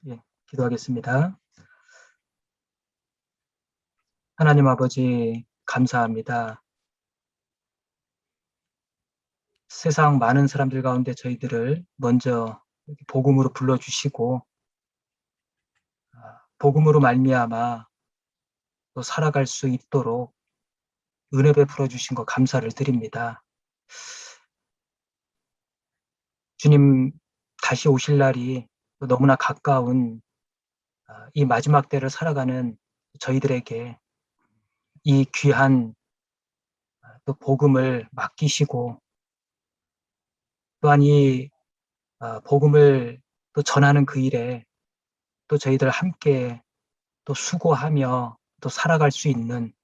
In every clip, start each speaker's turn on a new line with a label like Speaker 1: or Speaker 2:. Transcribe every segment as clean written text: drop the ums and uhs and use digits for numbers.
Speaker 1: 예, 기도하겠습니다. 하나님 아버지, 감사합니다. 세상 많은 사람들 가운데 저희들을 먼저 복음으로 불러주시고, 복음으로 말미암아 또 살아갈 수 있도록 은혜 베풀어 주신 것 감사를 드립니다. 주님, 다시 오실 날이 너무나 가까운 이 마지막 때를 살아가는 저희들에게 이 귀한 또 복음을 맡기시고, 또한 이 복음을 또 전하는 그 일에 또 저희들 함께 또 수고하며 또 살아갈 수 있는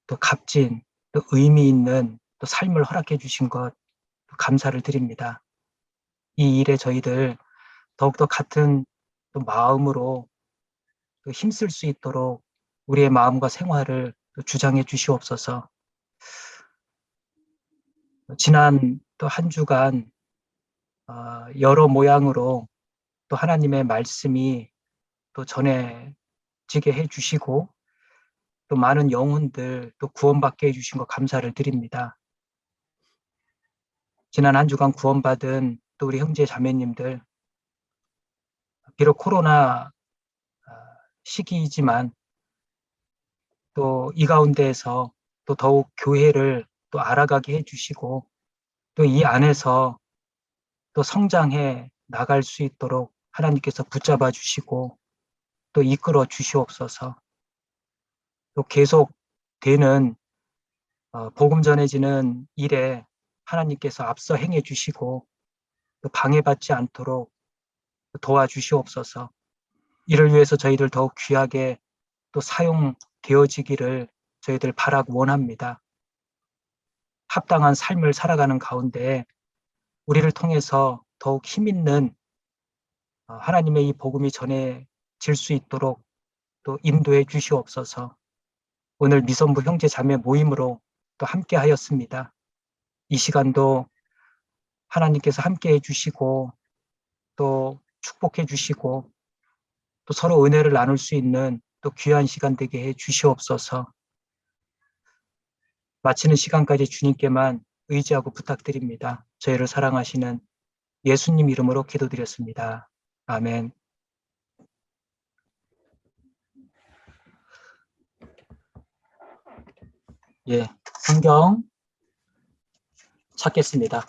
Speaker 1: 또 값진 또 의미 있는 또 삶을 허락해 주신 것 감사를 드립니다. 이 일에 저희들 더욱더 같은 또 마음으로 또 힘쓸 수 있도록 우리의 마음과 생활을 또 주장해 주시옵소서. 지난 또 한 주간 여러 모양으로 또 하나님의 말씀이 또 전해지게 해 주시고 또 많은 영혼들 또 구원받게 해주신 것 감사를 드립니다. 지난 한 주간 구원받은 또 우리 형제 자매님들, 비록 코로나 시기이지만 또 이 가운데에서 또 더욱 교회를 또 알아가게 해주시고 또 이 안에서 또 성장해 나갈 수 있도록 하나님께서 붙잡아 주시고 또 이끌어 주시옵소서. 또 계속 되는 복음 전해지는 일에 하나님께서 앞서 행해 주시고 또 방해받지 않도록 도와주시옵소서. 이를 위해서 저희들 더욱 귀하게 또 사용되어지기를 저희들 바라고 원합니다. 합당한 삶을 살아가는 가운데 우리를 통해서 더욱 힘있는 하나님의 이 복음이 전해질 수 있도록 또 인도해 주시옵소서. 오늘 미선부 형제 자매 모임으로 또 함께 하였습니다. 이 시간도 하나님께서 함께 해주시고 또 축복해 주시고 또 서로 은혜를 나눌 수 있는 또 귀한 시간 되게 해 주시옵소서. 마치는 시간까지 주님께만 의지하고 부탁드립니다. 저희를 사랑하시는 예수님 이름으로 기도드렸습니다. 아멘. 예, 성경 찾겠습니다.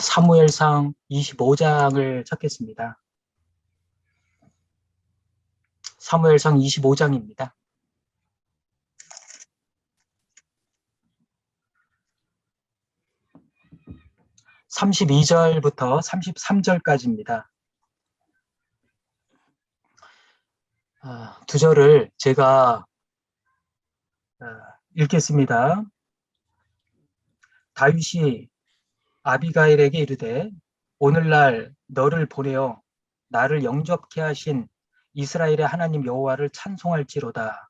Speaker 1: 사무엘상 25장을 찾겠습니다. 사무엘상 25장입니다. 32절부터 33절까지입니다. 두 절을 제가 읽겠습니다. 다윗이 아비가일에게 이르되 오늘날 너를 보내어 나를 영접케 하신 이스라엘의 하나님 여호와를 찬송할지로다.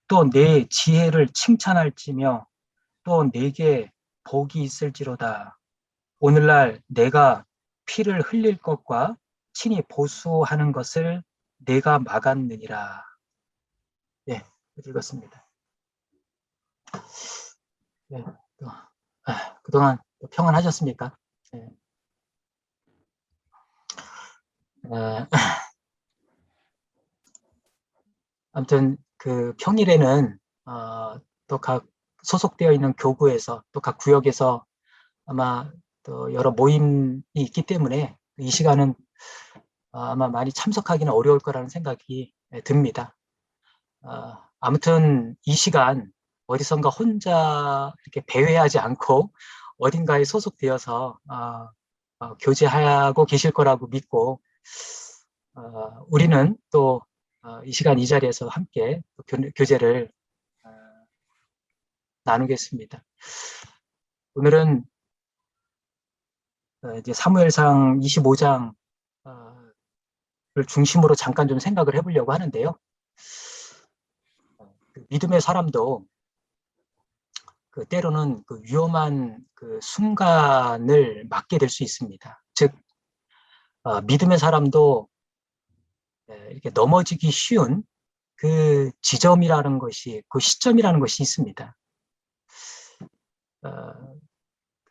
Speaker 1: 또 내 지혜를 칭찬할지며 또 내게 복이 있을지로다. 오늘날 내가 피를 흘릴 것과 친히 보수하는 것을 내가 막았느니라. 네, 읽었습니다. 네, 그동안 평안하셨습니까? 네. 아무튼 그 평일에는 또 각 소속되어 있는 교구에서 또 각 구역에서 아마 또 여러 모임이 있기 때문에 이 시간은 아마 많이 참석하기는 어려울 거라는 생각이 듭니다. 아무튼 이 시간 어디선가 혼자 이렇게 배회하지 않고 어딘가에 소속되어서 교제하고 계실 거라고 믿고 우리는 또 이 시간 이 자리에서 함께 교제를 나누겠습니다. 오늘은 이제 사무엘상 25장을 중심으로 잠깐 좀 생각을 해보려고 하는데요. 믿음의 사람도 때로는 위험한 순간을 맞게 될 수 있습니다. 즉 믿음의 사람도 이렇게 넘어지기 쉬운 그 지점이라는 것이, 그 시점이라는 것이 있습니다. 어,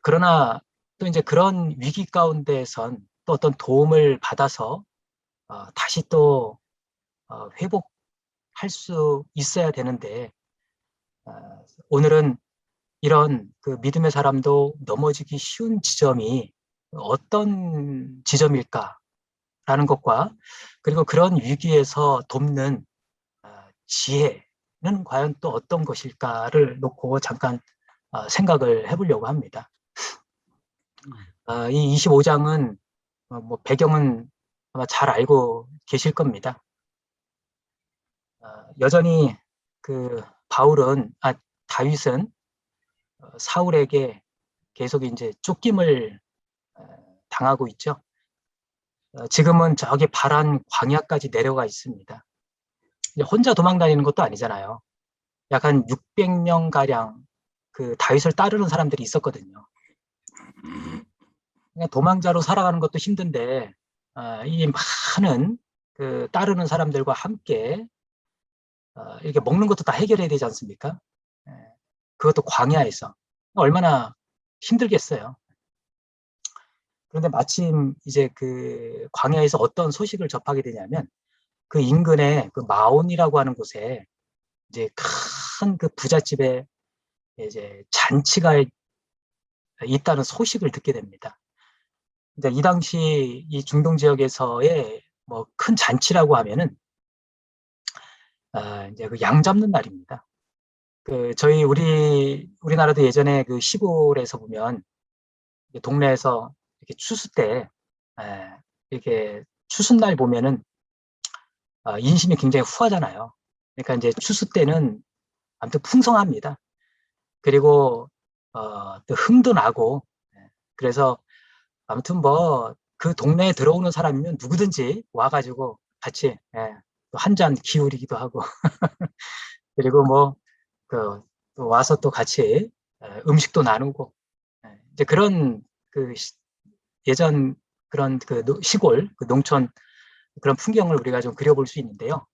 Speaker 1: 그러나 또 이제 그런 위기 가운데에선 또 어떤 도움을 받아서 다시 또 회복할 수 있어야 되는데, 오늘은 이런 그 믿음의 사람도 넘어지기 쉬운 지점이 어떤 지점일까라는 것과, 그리고 그런 위기에서 돕는 지혜는 과연 또 어떤 것일까를 놓고 잠깐 생각을 해보려고 합니다. 이 25장은 뭐 배경은 아마 잘 알고 계실 겁니다. 여전히 그 다윗은 사울에게 계속 이제 쫓김을 당하고 있죠. 지금은 저기 바란 광야까지 내려가 있습니다. 혼자 도망 다니는 것도 아니잖아요. 약 한 600명 가량 그 다윗을 따르는 사람들이 있었거든요. 그냥 도망자로 살아가는 것도 힘든데 이 많은 그 따르는 사람들과 함께 이렇게 먹는 것도 다 해결해야 되지 않습니까? 예, 그것도 광야에서 얼마나 힘들겠어요. 그런데 마침 이제 그 광야에서 어떤 소식을 접하게 되냐면 그 인근에 그 마온이라고 하는 곳에 이제 큰 그 부잣집에 이제 잔치가 있다는 소식을 듣게 됩니다. 근데 이 당시 이 중동 지역에서의 뭐 큰 잔치라고 하면은 이제 그 양 잡는 날입니다. 그 우리나라도 예전에 그 시골에서 보면 동네에서 이렇게 추수 때 이렇게 추수날 보면은 인심이 굉장히 후하잖아요. 그러니까 이제 추수 때는 아무튼 풍성합니다. 그리고 또 흥도 나고 그래서 아무튼 뭐 그 동네에 들어오는 사람이면 누구든지 와가지고 같이 한 잔 기울이기도 하고 그리고 뭐 그 와서 또 같이 음식도 나누고 이제 그런 그 예전 그런 그 시골 그 농촌 그런 풍경을 우리가 좀 그려볼 수 있는데요.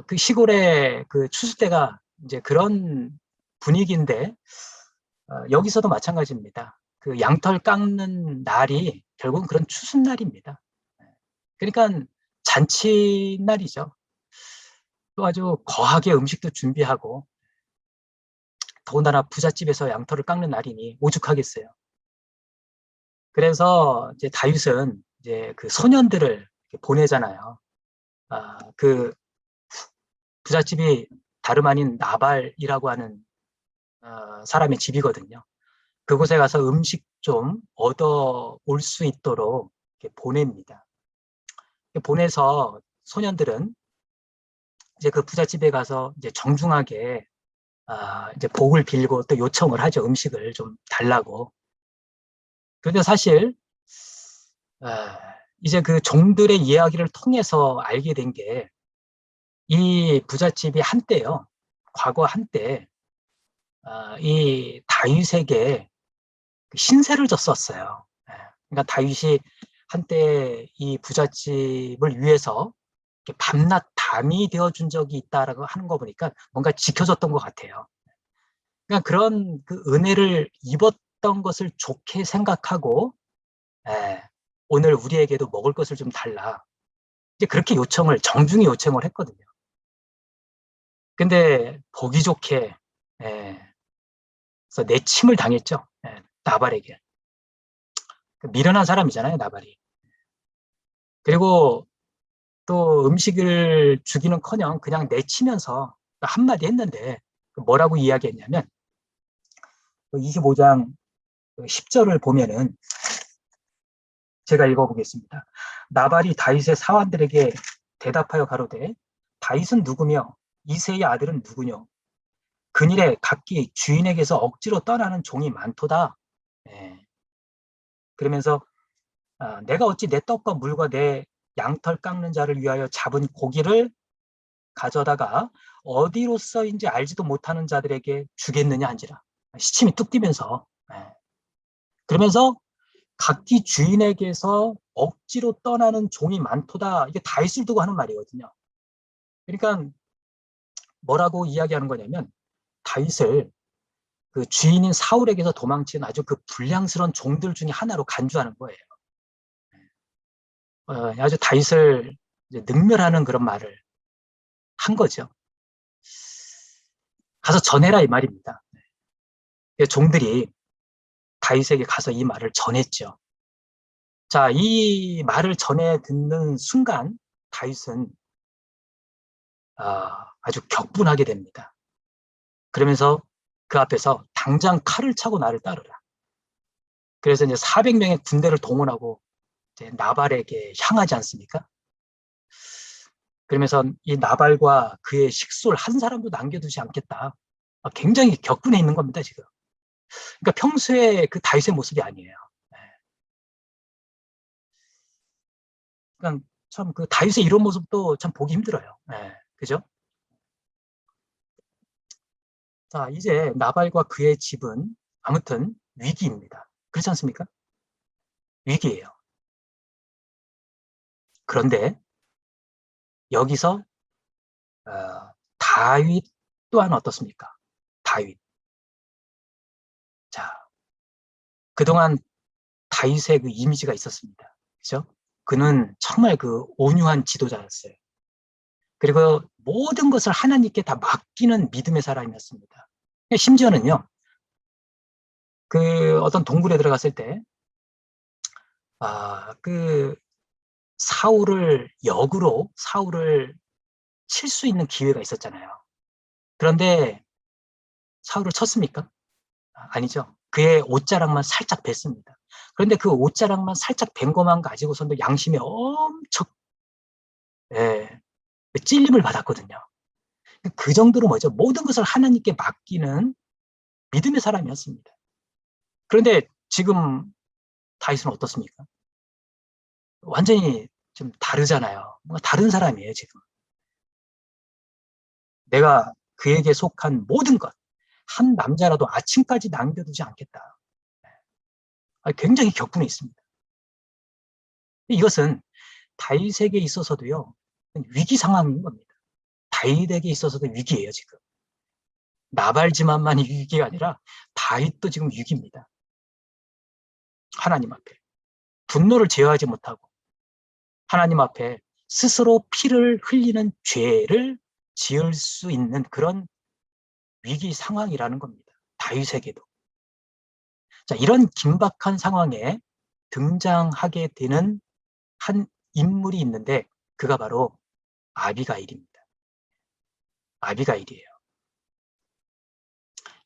Speaker 1: 그 시골의 그 추수 때가 이제 그런 분위기인데 여기서도 마찬가지입니다. 그 양털 깎는 날이 결국은 그런 추수날입니다. 그러니까 잔치날이죠. 또 아주 거하게 음식도 준비하고 더군다나 부잣집에서 양털을 깎는 날이니 오죽하겠어요. 그래서 이제 다윗은 이제 그 소년들을 보내잖아요. 그 부잣집이 다름 아닌 나발이라고 하는 사람의 집이거든요. 그곳에 가서 음식 좀 얻어 올 수 있도록 보냅니다. 보내서 소년들은 이제 그 부잣집에 가서 이제 정중하게 이제 복을 빌고 또 요청을 하죠. 음식을 좀 달라고. 그런데 사실 이제 그 종들의 이야기를 통해서 알게 된 게 이 부잣집이 한때요. 과거 한때 이 다윗에게 신세를 졌었어요. 그러니까 다윗이 한때 이 부잣집을 위해서 밤낮 담이 되어준 적이 있다라고 하는 거 보니까 뭔가 지켜줬던 것 같아요. 그러니까 그런 그 은혜를 입었던 것을 좋게 생각하고 오늘 우리에게도 먹을 것을 좀 달라. 이제 그렇게 정중히 요청을 했거든요. 근데 보기 좋게 그래서 내침을 당했죠. 나발에게. 미련한 사람이잖아요, 나발이. 그리고 또 음식을 주기는커녕 그냥 내치면서 한마디 했는데 뭐라고 이야기했냐면 25장 10절을 보면은 제가 읽어보겠습니다. 나발이 다윗의 사환들에게 대답하여 가로되 다윗은 누구며 이새의 아들은 누구뇨? 그일에 각기 주인에게서 억지로 떠나는 종이 많도다. 그러면서 내가 어찌 내 떡과 물과 내 양털 깎는 자를 위하여 잡은 고기를 가져다가 어디로서인지 알지도 못하는 자들에게 주겠느냐 한지라. 시침이 뚝 뛰면서 그러면서 각기 주인에게서 억지로 떠나는 종이 많도다. 이게 다윗을 두고 하는 말이거든요. 그러니까 뭐라고 이야기하는 거냐면 다윗을 그 주인인 사울에게서 도망친 아주 그 불량스러운 종들 중에 하나로 간주하는 거예요. 아주 다윗을 이제 능멸하는 그런 말을 한 거죠. 가서 전해라 이 말입니다. 종들이 다윗에게 가서 이 말을 전했죠. 자, 이 말을 전해 듣는 순간 다윗은 아주 격분하게 됩니다. 그러면서 그 앞에서 당장 칼을 차고 나를 따르라. 그래서 이제 400명의 군대를 동원하고 이제 나발에게 향하지 않습니까? 그러면서 이 나발과 그의 식솔 한 사람도 남겨두지 않겠다. 굉장히 격분해 있는 겁니다, 지금. 그러니까 평소에 그 다윗의 모습이 아니에요. 그러니까 참 그 다윗의 이런 모습도 참 보기 힘들어요. 그죠? 자, 이제 나발과 그의 집은 아무튼 위기입니다. 그렇지 않습니까? 위기예요. 그런데 여기서 다윗 또한 어떻습니까? 다윗. 자, 그동안 다윗의 그 이미지가 있었습니다. 그죠? 그는 정말 그 온유한 지도자였어요. 그리고 모든 것을 하나님께 다 맡기는 믿음의 사람이었습니다. 심지어는요, 그 어떤 동굴에 들어갔을 때, 그 사울을 칠 수 있는 기회가 있었잖아요. 그런데 사울을 쳤습니까? 아니죠. 그의 옷자락만 살짝 뱄습니다. 그런데 그 옷자락만 살짝 벤 것만 가지고선도 양심에 엄청 예, 찔림을 받았거든요. 그 정도로 뭐죠? 모든 것을 하나님께 맡기는 믿음의 사람이었습니다. 그런데 지금 다윗은 어떻습니까? 완전히 좀 다르잖아요. 뭔가 다른 사람이에요, 지금. 내가 그에게 속한 모든 것, 한 남자라도 아침까지 남겨두지 않겠다. 굉장히 격분해 있습니다. 이것은 다윗에게 있어서도요, 위기 상황인 겁니다. 다윗에게 있어서도 위기예요, 지금. 나발지만만이 위기가 아니라 다윗도 지금 위기입니다. 하나님 앞에. 분노를 제어하지 못하고 하나님 앞에 스스로 피를 흘리는 죄를 지을 수 있는 그런 위기 상황이라는 겁니다. 다윗에게도. 자, 이런 긴박한 상황에 등장하게 되는 한 인물이 있는데 그가 바로 아비가일입니다. 아비가일이에요.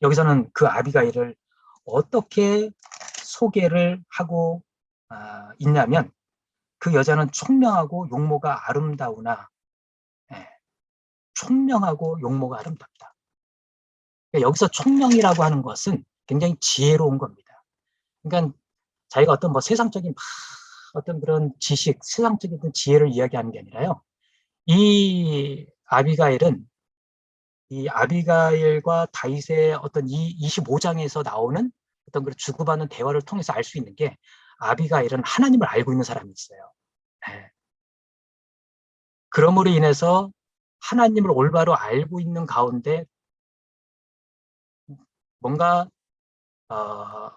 Speaker 1: 여기서는 그 아비가일을 어떻게 소개를 하고 있냐면 그 여자는 총명하고 용모가 아름다우나 총명하고 용모가 아름답다. 그러니까 여기서 총명이라고 하는 것은 굉장히 지혜로운 겁니다. 그러니까 자기가 어떤 뭐 세상적인 어떤 그런 지식, 세상적인 지혜를 이야기하는 게 아니라요. 이 아비가일과 다윗의 어떤 이 25장에서 나오는 어떤 그런 주고받는 대화를 통해서 알 수 있는 게 아비가일은 하나님을 알고 있는 사람이 있어요. 네. 그러므로 인해서 하나님을 올바로 알고 있는 가운데 뭔가 어,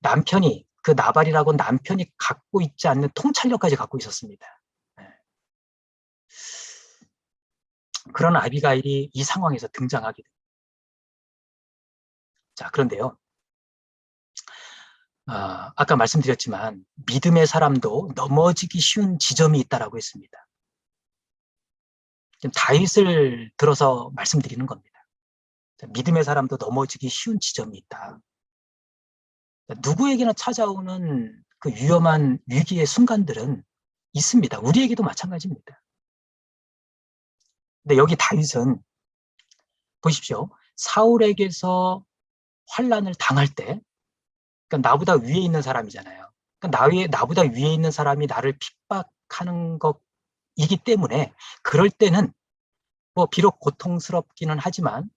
Speaker 1: 남편이 그 나발이라고 남편이 갖고 있지 않는 통찰력까지 갖고 있었습니다. 네. 그런 아비가일이 이 상황에서 등장하게 됩니다. 자, 그런데요. 아까 말씀드렸지만 믿음의 사람도 넘어지기 쉬운 지점이 있다라고 했습니다. 지금 다윗을 들어서 말씀드리는 겁니다. 믿음의 사람도 넘어지기 쉬운 지점이 있다. 누구에게나 찾아오는 그 위험한 위기의 순간들은 있습니다. 우리에게도 마찬가지입니다. 근데 여기 다윗은 보십시오. 사울에게서 환난을 당할 때, 그러니까 나보다 위에 있는 사람이잖아요. 그러니까 나보다 위에 있는 사람이 나를 핍박하는 것이기 때문에 그럴 때는 뭐 비록 고통스럽기는 하지만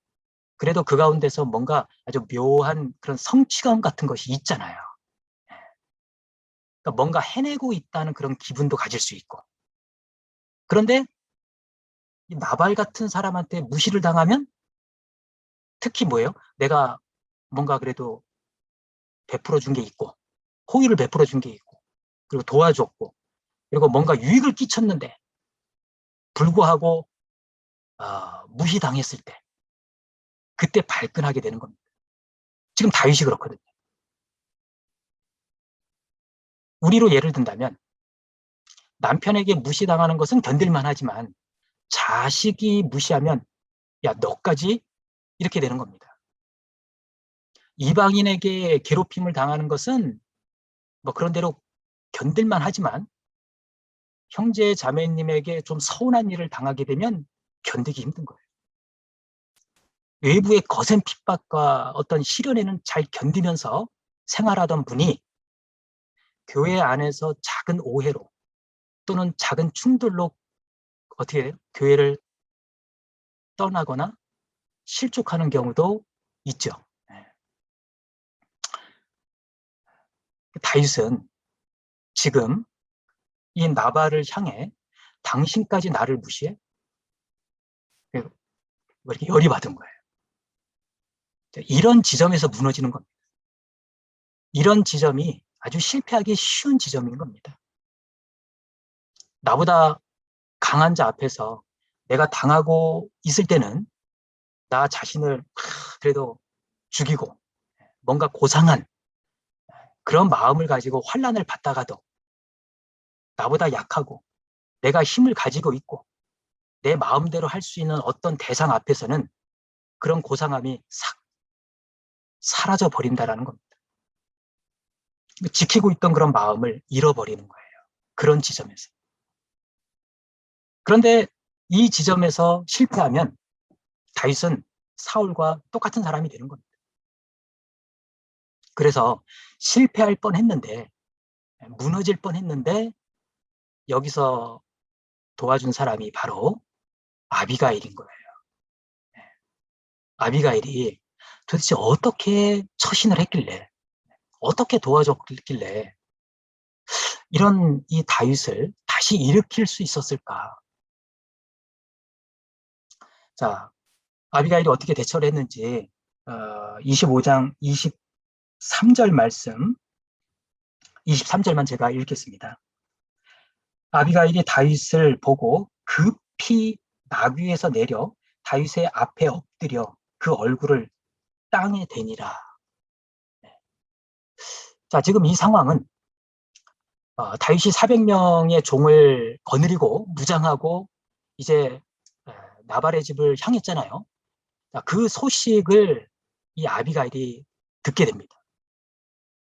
Speaker 1: 그래도 그 가운데서 뭔가 아주 묘한 그런 성취감 같은 것이 있잖아요. 그러니까 뭔가 해내고 있다는 그런 기분도 가질 수 있고. 그런데 이 나발 같은 사람한테 무시를 당하면 특히 뭐예요? 내가 뭔가 그래도 베풀어 준 게 있고, 호의를 베풀어 준 게 있고, 그리고 도와줬고, 그리고 뭔가 유익을 끼쳤는데 불구하고 무시당했을 때 그때 발끈하게 되는 겁니다. 지금 다윗이 그렇거든요. 우리로 예를 든다면 남편에게 무시당하는 것은 견딜만 하지만 자식이 무시하면 야 너까지 이렇게 되는 겁니다. 이방인에게 괴롭힘을 당하는 것은 뭐 그런 대로 견딜만 하지만 형제 자매님에게 좀 서운한 일을 당하게 되면 견디기 힘든 거예요. 외부의 거센 핍박과 어떤 시련에는 잘 견디면서 생활하던 분이 교회 안에서 작은 오해로 또는 작은 충돌로 어떻게 해요? 교회를 떠나거나 실족하는 경우도 있죠. 다윗은 지금 이 나발을 향해 당신까지 나를 무시해? 이렇게 열이 받은 거예요. 이런 지점에서 무너지는 겁니다. 이런 지점이 아주 실패하기 쉬운 지점인 겁니다. 나보다 강한 자 앞에서 내가 당하고 있을 때는 나 자신을 그래도 죽이고 뭔가 고상한 그런 마음을 가지고 환난을 받다가도 나보다 약하고 내가 힘을 가지고 있고 내 마음대로 할 수 있는 어떤 대상 앞에서는 그런 고상함이 싹 사라져 버린다라는 겁니다. 지키고 있던 그런 마음을 잃어버리는 거예요. 그런 지점에서. 그런데 이 지점에서 실패하면 다윗은 사울과 똑같은 사람이 되는 겁니다. 그래서 실패할 뻔했는데 무너질 뻔했는데 여기서 도와준 사람이 바로 아비가일인 거예요. 아비가일이 도대체 어떻게 처신을 했길래 어떻게 도와줬길래 이런 이 다윗을 다시 일으킬 수 있었을까? 자, 아비가일이 어떻게 대처를 했는지 25장 23절 말씀 23절만 제가 읽겠습니다. 아비가일이 다윗을 보고 급히 나귀에서 내려 다윗의 앞에 엎드려 그 얼굴을 땅에 대니라. 자, 지금 이 상황은 다윗이 400명의 종을 거느리고 무장하고 이제 나발의 집을 향했잖아요. 자, 그 소식을 이 아비가일이 듣게 됩니다.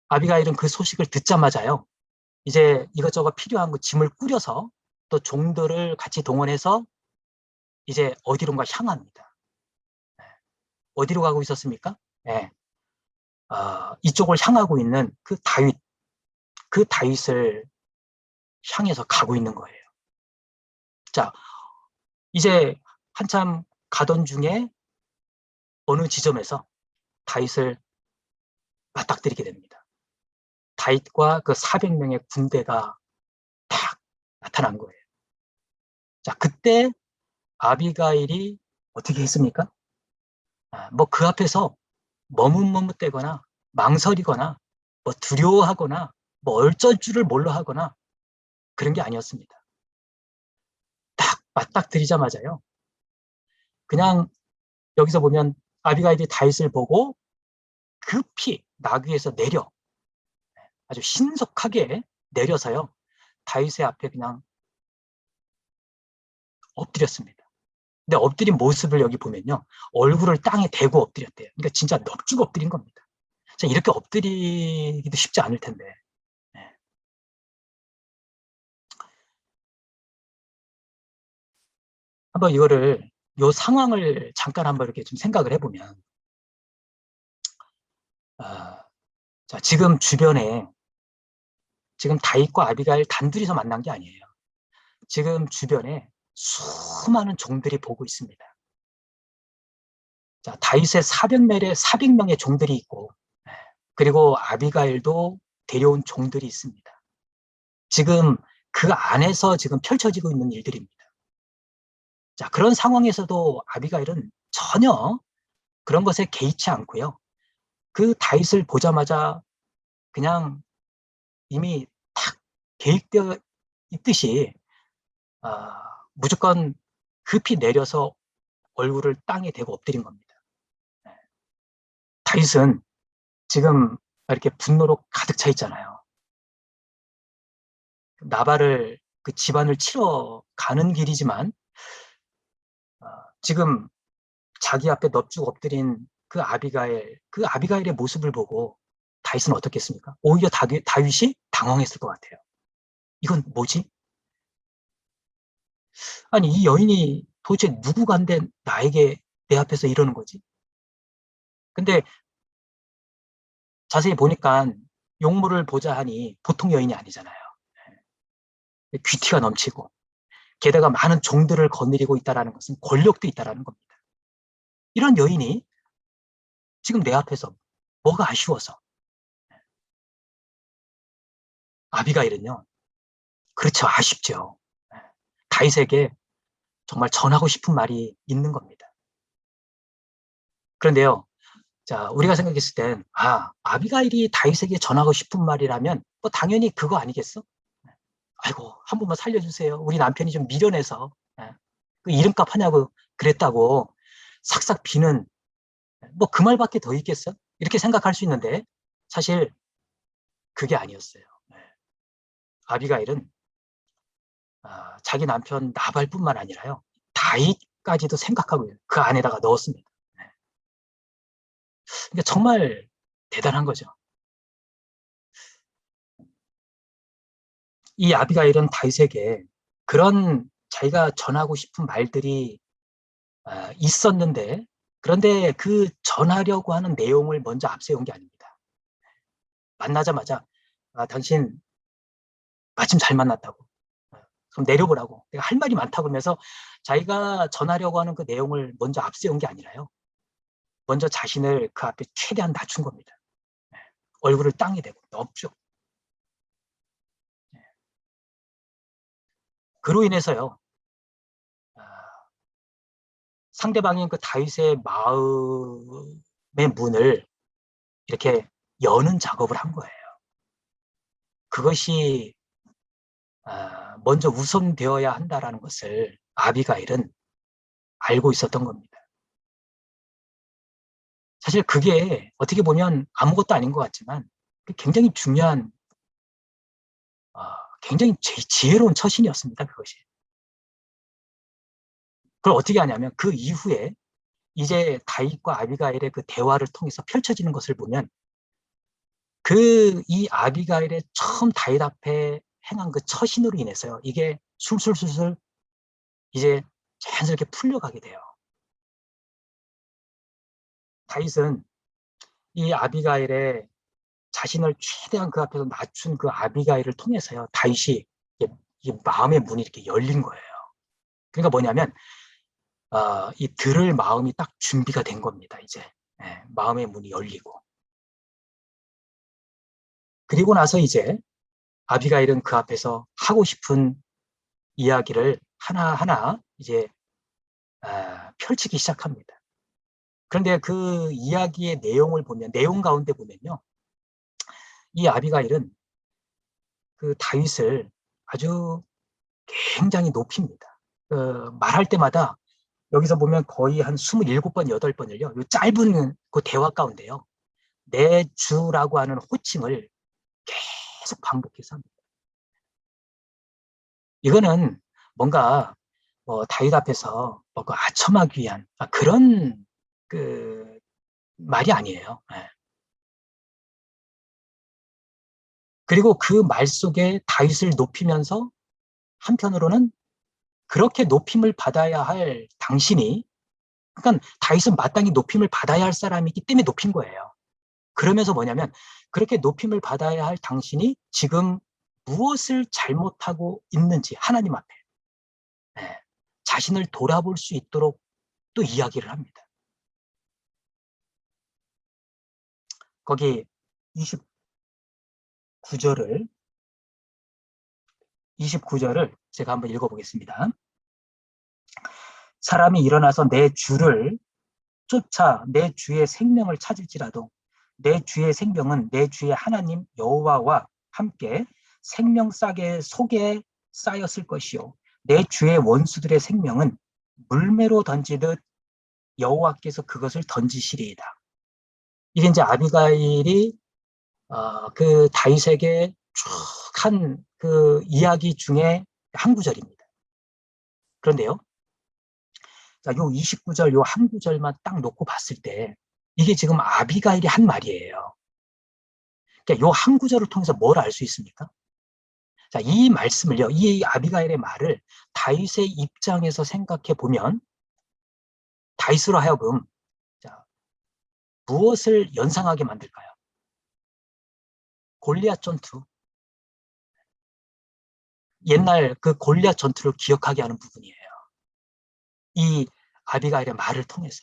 Speaker 1: 아비가일은 그 소식을 듣자마자요. 이제 이것저것 필요한 거 짐을 꾸려서 또 종들을 같이 동원해서 이제 어디론가 향합니다. 어디로 가고 있었습니까? 네. 이쪽을 향하고 있는 그 다윗을 향해서 가고 있는 거예요. 자, 이제 한참 가던 중에 어느 지점에서 다윗을 맞닥뜨리게 됩니다. 다윗과 그 400명의 군대가 딱 나타난 거예요. 자, 그때 아비가일이 어떻게 했습니까? 뭐 그 앞에서 머뭇머뭇대거나 망설이거나 뭐 두려워하거나 뭐 어쩔 줄을 몰라 하거나 그런 게 아니었습니다. 딱 맞닥뜨리자마자요. 그냥 여기서 보면 아비가일이 다윗을 보고 급히 나귀에서 내려 아주 신속하게 내려서요. 다윗의 앞에 그냥 엎드렸습니다. 근데 엎드린 모습을 여기 보면요. 얼굴을 땅에 대고 엎드렸대요. 그러니까 진짜 넙죽 엎드린 겁니다. 자, 이렇게 엎드리기도 쉽지 않을 텐데. 네. 한번 요 상황을 잠깐 한번 이렇게 좀 생각을 해보면, 자, 지금 주변에, 지금 다윗과 아비가일 단둘이서 만난 게 아니에요. 지금 주변에 수많은 종들이 보고 있습니다. 자, 다윗의 400명의 종들이 있고, 그리고 아비가일도 데려온 종들이 있습니다. 지금 그 안에서 지금 펼쳐지고 있는 일들입니다. 자, 그런 상황에서도 아비가일은 전혀 그런 것에 개의치 않고요. 그 다윗을 보자마자 그냥 이미 탁 계획되어 있듯이 무조건 급히 내려서 얼굴을 땅에 대고 엎드린 겁니다. 다윗은 지금 이렇게 분노로 가득 차 있잖아요. 나발을 그 집안을 치러 가는 길이지만 지금 자기 앞에 넙죽 엎드린 그 아비가일의 모습을 보고 다윗은 어떻겠습니까? 오히려 다윗이 당황했을 것 같아요. 이건 뭐지? 아니, 이 여인이 도대체 누구 간데 나에게 내 앞에서 이러는 거지? 근데 자세히 보니까 용모를 보자 하니 보통 여인이 아니잖아요. 귀티가 넘치고 게다가 많은 종들을 거느리고 있다는 것은 권력도 있다는 겁니다. 이런 여인이 지금 내 앞에서 뭐가 아쉬워서 아비가일은요. 그렇죠. 아쉽죠. 다윗에게 정말 전하고 싶은 말이 있는 겁니다. 그런데요. 자, 우리가 생각했을 땐 아비가일이 다윗에게 전하고 싶은 말이라면 뭐 당연히 그거 아니겠어? 아이고, 한 번만 살려주세요. 우리 남편이 좀 미련해서 그 이름값 하냐고 그랬다고 삭삭 비는 뭐 그 말밖에 더 있겠어? 이렇게 생각할 수 있는데 사실 그게 아니었어요. 아비가일은 자기 남편 나발뿐만 아니라요. 다윗까지도 생각하고 그 안에다가 넣었습니다. 그러니까 정말 대단한 거죠. 이 아비가일은 다윗에게 그런 자기가 전하고 싶은 말들이 있었는데 그런데 그 전하려고 하는 내용을 먼저 앞세운 게 아닙니다. 만나자마자 당신 마침 잘 만났다고. 그럼 내려보라고. 내가 할 말이 많다고 하면서 자기가 전하려고 하는 그 내용을 먼저 앞세운 게 아니라요. 먼저 자신을 그 앞에 최대한 낮춘 겁니다. 얼굴을 땅에 대고 넙죽. 그로 인해서요. 상대방인 그 다윗의 마음의 문을 이렇게 여는 작업을 한 거예요. 그것이 먼저 우선되어야 한다라는 것을 아비가일은 알고 있었던 겁니다. 사실 그게 어떻게 보면 아무것도 아닌 것 같지만 굉장히 중요한, 굉장히 지혜로운 처신이었습니다. 그것이. 그걸 어떻게 하냐면 그 이후에 이제 다윗과 아비가일의 그 대화를 통해서 펼쳐지는 것을 보면 이 아비가일의 처음 다윗 앞에 행한 그 처신으로 인해서요. 이게 술술술술 이제 자연스럽게 풀려가게 돼요. 다윗은 이 아비가일의 자신을 최대한 그 앞에서 낮춘 그 아비가일을 통해서요. 다윗이 이 마음의 문이 이렇게 열린 거예요. 그러니까 뭐냐면 이 들을 마음이 딱 준비가 된 겁니다. 이제 마음의 문이 열리고 그리고 나서 이제 아비가일은 그 앞에서 하고 싶은 이야기를 하나하나 이제 펼치기 시작합니다. 그런데 그 이야기의 내용을 보면 내용 가운데 보면요, 이 아비가일은 그 다윗을 아주 굉장히 높입니다. 말할 때마다 여기서 보면 거의 한 27번, 8번을요, 이 짧은 그 대화 가운데요, 내 주라고 하는 호칭을 계속 반복해서 합니다. 이거는 뭔가 다윗 앞에서 뭔가 아첨하기 위한 그런 그 말이 아니에요. 예. 그리고 그 말 속에 다윗을 높이면서 한편으로는 그렇게 높임을 받아야 할 당신이, 그러니까 다윗은 마땅히 높임을 받아야 할 사람이기 때문에 높인 거예요. 그러면서 뭐냐면 그렇게 높임을 받아야 할 당신이 지금 무엇을 잘못하고 있는지 하나님 앞에 자신을 돌아볼 수 있도록 또 이야기를 합니다. 거기 29절을 29절을 제가 한번 읽어보겠습니다. 사람이 일어나서 내 주를 쫓아 내 주의 생명을 찾을지라도 내 주의 생명은 내 주의 하나님 여호와와 함께 생명 싸개 속에 쌓였을 것이요 내 주의 원수들의 생명은 물매로 던지듯 여호와께서 그것을 던지시리이다. 이게 이제 아비가일이 그 다윗에게 쭉 한 그 이야기 중에 한 구절입니다. 그런데요, 자, 요 29절 요 한 구절만 딱 놓고 봤을 때 이게 지금 아비가일이 한 말이에요. 그러니까 요 한 구절을 통해서 뭘 알 수 있습니까? 자, 이 말씀을요, 이 아비가일의 말을 다윗의 입장에서 생각해 보면 다윗으로 하여금 자, 무엇을 연상하게 만들까요? 골리앗 전투. 옛날 그 골리앗 전투를 기억하게 하는 부분이에요. 이 아비가일의 말을 통해서.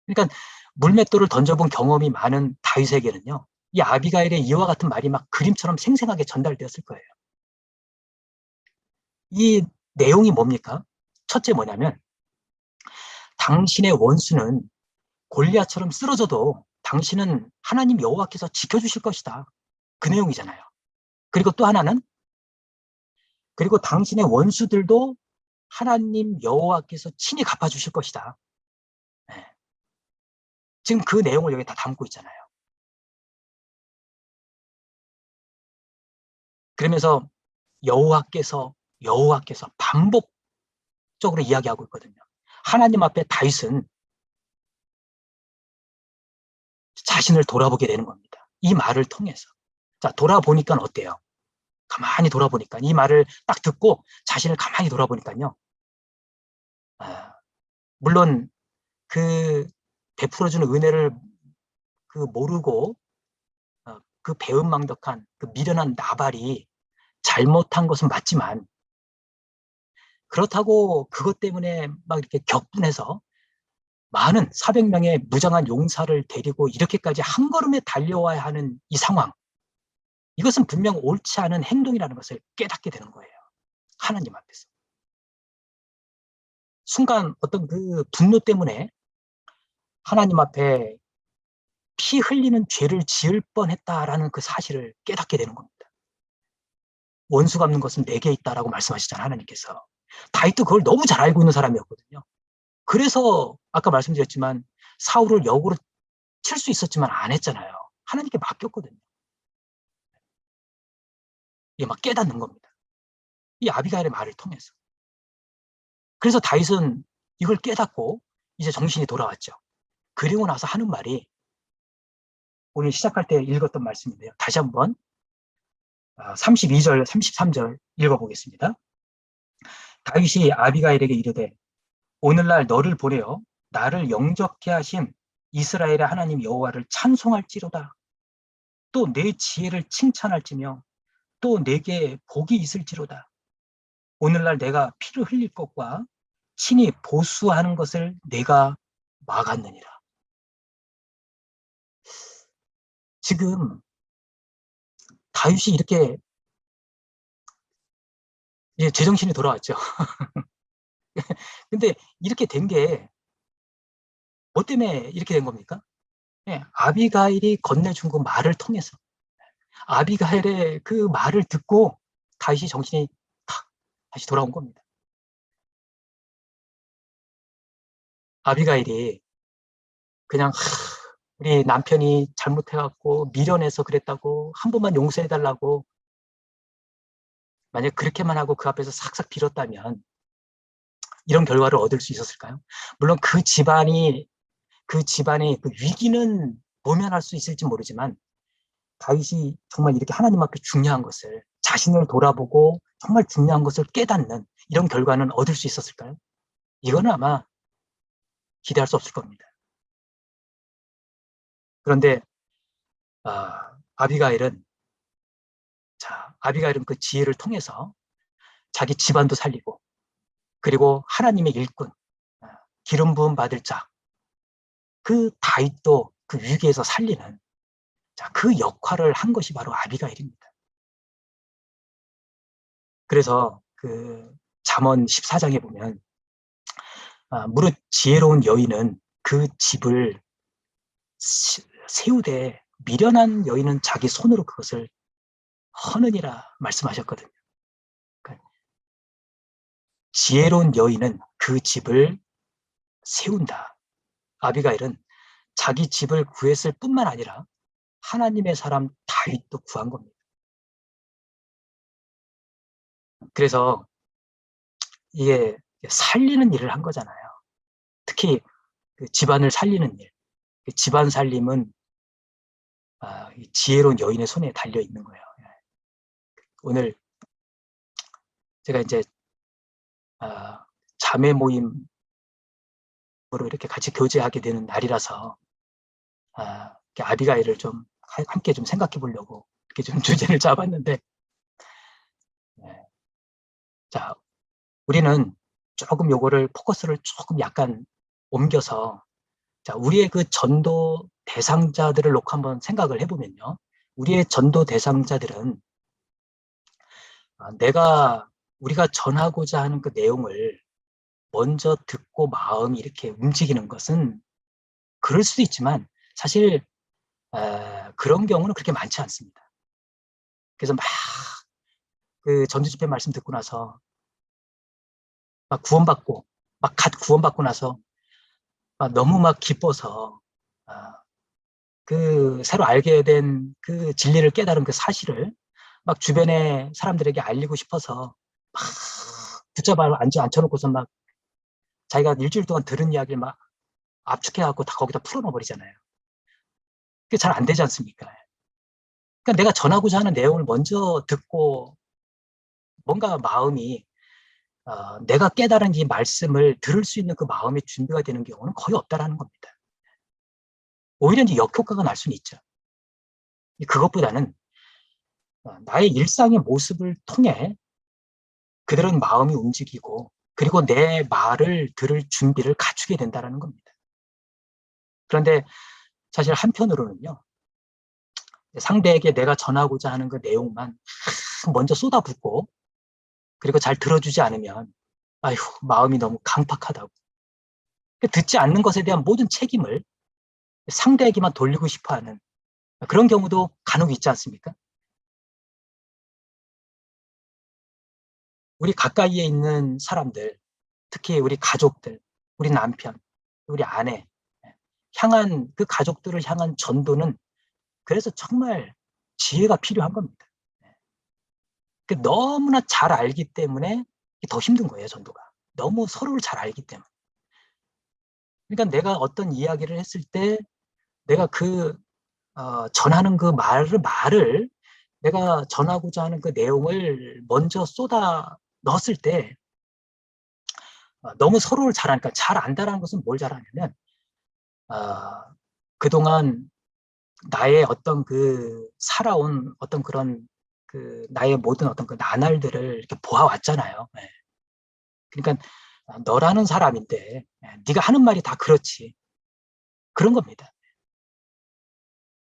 Speaker 1: 그러니까 물맷돌을 던져본 경험이 많은 다윗에게는요, 이 아비가일의 이와 같은 말이 막 그림처럼 생생하게 전달되었을 거예요. 이 내용이 뭡니까? 첫째 뭐냐면 당신의 원수는 골리앗처럼 쓰러져도 당신은 하나님 여호와께서 지켜주실 것이다. 그 내용이잖아요. 그리고 또 하나는 그리고 당신의 원수들도 하나님 여호와께서 친히 갚아주실 것이다. 네. 지금 그 내용을 여기 다 담고 있잖아요. 그러면서 여호와께서 반복적으로 이야기하고 있거든요. 하나님 앞에 다윗은 자신을 돌아보게 되는 겁니다. 이 말을 통해서. 자, 돌아보니까 어때요? 가만히 돌아보니까 이 말을 딱 듣고 자신을 가만히 돌아보니까요. 물론 그 베풀어주는 은혜를 그 모르고 그 배은망덕한 그 미련한 나발이 잘못한 것은 맞지만 그렇다고 그것 때문에 막 이렇게 격분해서 많은 400명의 무장한 용사를 데리고 이렇게까지 한 걸음에 달려와야 하는 이 상황, 이것은 분명 옳지 않은 행동이라는 것을 깨닫게 되는 거예요. 하나님 앞에서. 순간 어떤 그 분노 때문에 하나님 앞에 피 흘리는 죄를 지을 뻔했다라는 그 사실을 깨닫게 되는 겁니다. 원수 갚는 것은 내게 있다라고 말씀하시잖아요, 하나님께서. 다윗도 그걸 너무 잘 알고 있는 사람이었거든요. 그래서 아까 말씀드렸지만 사울을 역으로 칠 수 있었지만 안 했잖아요. 하나님께 맡겼거든요. 이게 막 깨닫는 겁니다. 이 아비가일의 말을 통해서. 그래서 다윗은 이걸 깨닫고 이제 정신이 돌아왔죠. 그리고 나서 하는 말이 오늘 시작할 때 읽었던 말씀인데요. 다시 한번 32절, 33절 읽어보겠습니다. 다윗이 아비가일에게 이르되 오늘날 너를 보내어 나를 영접케 하신 이스라엘의 하나님 여호와를 찬송할지로다. 또 내 지혜를 칭찬할지며 또 내게 복이 있을지로다. 오늘날 내가 피를 흘릴 것과 친히 보수하는 것을 내가 막았느니라. 지금 다윗이 이렇게 이제 제정신이 돌아왔죠. 근데 이렇게 된 게 뭐 때문에 이렇게 된 겁니까? 네, 아비가일이 건네준 그 말을 통해서 아비가일의 그 말을 듣고 다윗이 정신이 탁 다시 돌아온 겁니다. 아비가일이 그냥 우리 남편이 잘못해갖고 미련해서 그랬다고 한 번만 용서해달라고 만약 그렇게만 하고 그 앞에서 싹싹 빌었다면 이런 결과를 얻을 수 있었을까요? 물론 그 집안의 그 위기는 모면할 수 있을지 모르지만 다윗이 정말 이렇게 하나님 앞에 중요한 것을 자신을 돌아보고 정말 중요한 것을 깨닫는 이런 결과는 얻을 수 있었을까요? 이거는 아마 기대할 수 없을 겁니다. 그런데 아비가일은 아비가일은 그 지혜를 통해서 자기 집안도 살리고 그리고 하나님의 일꾼 기름 부음 받을 자 그 다윗도 그 위기에서 살리는 그 역할을 한 것이 바로 아비가일입니다. 그래서 그 잠언 14장에 보면 무릇 지혜로운 여인은 그 집을 세우되 미련한 여인은 자기 손으로 그것을 허느니라 말씀하셨거든요. 그러니까 지혜로운 여인은 그 집을 세운다. 아비가일은 자기 집을 구했을 뿐만 아니라 하나님의 사람 다윗도 구한 겁니다. 그래서 이게 살리는 일을 한 거잖아요. 특히 그 집안을 살리는 일, 그 집안 살림은 지혜로운 여인의 손에 달려 있는 거예요. 오늘 제가 이제 자매 모임으로 이렇게 같이 교제하게 되는 날이라서 아비가일을 좀 함께 좀 생각해 보려고 이렇게 좀 주제를 잡았는데, 자, 우리는 조금 요거를 포커스를 조금 약간 옮겨서, 자, 우리의 그 전도 대상자들을 놓고 한번 생각을 해보면요. 우리의 전도 대상자들은 우리가 전하고자 하는 그 내용을 먼저 듣고 마음이 이렇게 움직이는 것은 그럴 수도 있지만 사실 그런 경우는 그렇게 많지 않습니다. 그래서 막 그 전도 집회 말씀 듣고 나서 막 갓 구원받고 나서 너무 막 기뻐서 그 새로 알게 된 그 진리를 깨달은 그 사실을 막 주변의 사람들에게 알리고 싶어서 막 붙잡아 앉혀놓고서 막 자기가 일주일 동안 들은 이야기를 막 압축해갖고 다 거기다 풀어넣어 버리잖아요. 그게 잘 안 되지 않습니까? 그러니까 내가 전하고자 하는 내용을 먼저 듣고 뭔가 마음이 내가 깨달은 이 말씀을 들을 수 있는 그 마음의 준비가 되는 경우는 거의 없다라는 겁니다. 오히려 이제 역효과가 날 수는 있죠. 그것보다는 나의 일상의 모습을 통해 그들은 마음이 움직이고 그리고 내 말을 들을 준비를 갖추게 된다는 겁니다. 그런데 사실 한편으로는요. 상대에게 내가 전하고자 하는 그 내용만 먼저 쏟아붓고 그리고 잘 들어주지 않으면 아휴 마음이 너무 강팍하다고 듣지 않는 것에 대한 모든 책임을 상대에게만 돌리고 싶어하는 그런 경우도 간혹 있지 않습니까? 우리 가까이에 있는 사람들, 특히 우리 가족들, 우리 남편, 우리 아내 향한 그 가족들을 향한 전도는 그래서 정말 지혜가 필요한 겁니다. 너무나 잘 알기 때문에 더 힘든 거예요, 전도가. 너무 서로를 잘 알기 때문에. 그러니까 내가 어떤 이야기를 했을 때 내가 전하는 그 말을 내가 전하고자 하는 그 내용을 먼저 쏟아 넣었을 때 너무 서로를 잘 아니까 잘 안다라는 것은 뭘 잘 아냐면 그동안 나의 어떤 그 살아온 어떤 그런 그 나의 모든 어떤 그 나날들을 이렇게 보아왔잖아요. 네. 그러니까 너라는 사람인데 네가 하는 말이 다 그렇지. 그런 겁니다.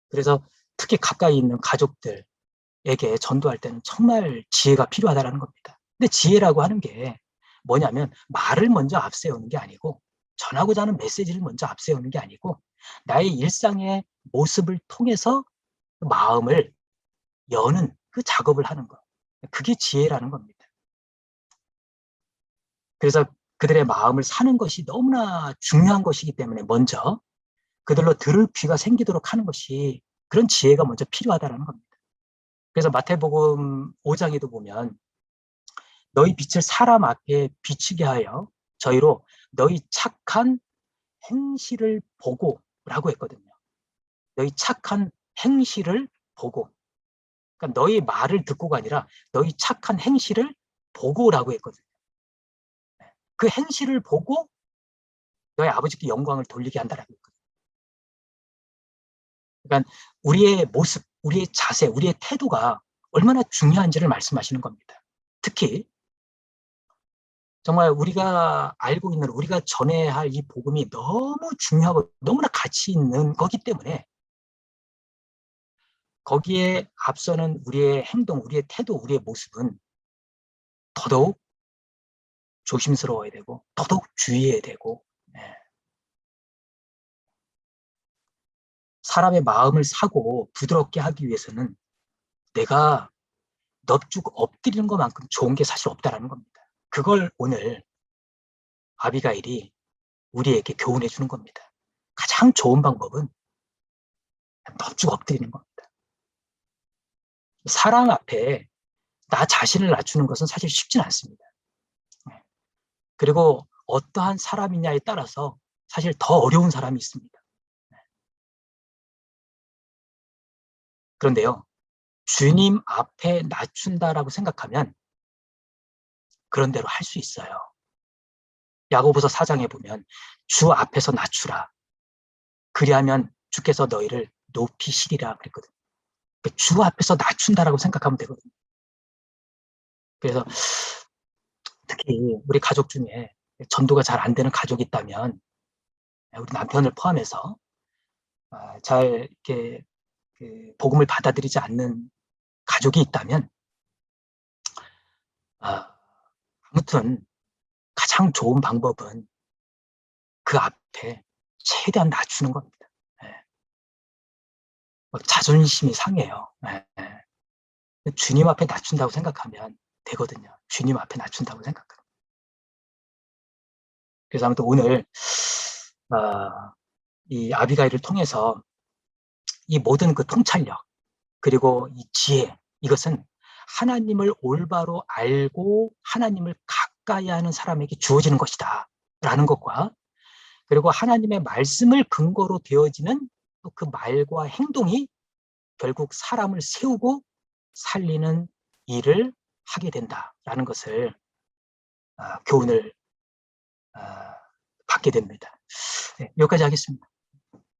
Speaker 1: 그래서 특히 가까이 있는 가족들에게 전도할 때는 정말 지혜가 필요하다는 겁니다. 근데 지혜라고 하는 게 뭐냐면 말을 먼저 앞세우는 게 아니고 전하고자 하는 메시지를 먼저 앞세우는 게 아니고 나의 일상의 모습을 통해서 마음을 여는 그 작업을 하는 것. 그게 지혜라는 겁니다. 그래서 그들의 마음을 사는 것이 너무나 중요한 것이기 때문에 먼저 그들로 들을 귀가 생기도록 하는 것이 그런 지혜가 먼저 필요하다는 겁니다. 그래서 마태복음 5장에도 보면 너희 빛을 사람 앞에 비추게 하여 저희로 너희 착한 행실을 보고라고 했거든요. 너희 착한 행실을 보고. 그러니까 너희 말을 듣고가 아니라 너희 착한 행실을 보고라고 했거든요. 그 행실을 보고 너희 아버지께 영광을 돌리게 한다라고 했거든요. 그러니까 우리의 모습, 우리의 자세, 우리의 태도가 얼마나 중요한지를 말씀하시는 겁니다. 특히 정말 우리가 알고 있는 우리가 전해야 할 이 복음이 너무 중요하고 너무나 가치 있는 거기 때문에 거기에 앞서는 우리의 행동, 우리의 태도, 우리의 모습은 더더욱 조심스러워야 되고 더더욱 주의해야 되고 예. 사람의 마음을 사고 부드럽게 하기 위해서는 내가 넙죽 엎드리는 것만큼 좋은 게 사실 없다라는 겁니다. 그걸 오늘 아비가일이 우리에게 교훈해 주는 겁니다. 가장 좋은 방법은 넙죽 엎드리는 겁니다. 사람 앞에 나 자신을 낮추는 것은 사실 쉽진 않습니다. 그리고 어떠한 사람이냐에 따라서 사실 더 어려운 사람이 있습니다. 그런데요, 주님 앞에 낮춘다라고 생각하면 그런 대로 할 수 있어요. 야고보서 4장에 보면 주 앞에서 낮추라. 그리하면 주께서 너희를 높이시리라 그랬거든요. 주 앞에서 낮춘다라고 생각하면 되거든요. 그래서 특히 우리 가족 중에 전도가 잘 안 되는 가족이 있다면 우리 남편을 포함해서 잘 이렇게 복음을 받아들이지 않는 가족이 있다면 아무튼 가장 좋은 방법은 그 앞에 최대한 낮추는 겁니다. 자존심이 상해요. 주님 앞에 낮춘다고 생각하면 되거든요. 주님 앞에 낮춘다고 생각하면. 그래서 아무튼 오늘 이 아비가일을 통해서 이 모든 그 통찰력 그리고 이 지혜 이것은 하나님을 올바로 알고 하나님을 가까이 하는 사람에게 주어지는 것이다 라는 것과 그리고 하나님의 말씀을 근거로 되어지는 또 그 말과 행동이 결국 사람을 세우고 살리는 일을 하게 된다라는 것을 교훈을 받게 됩니다. 네, 여기까지 하겠습니다.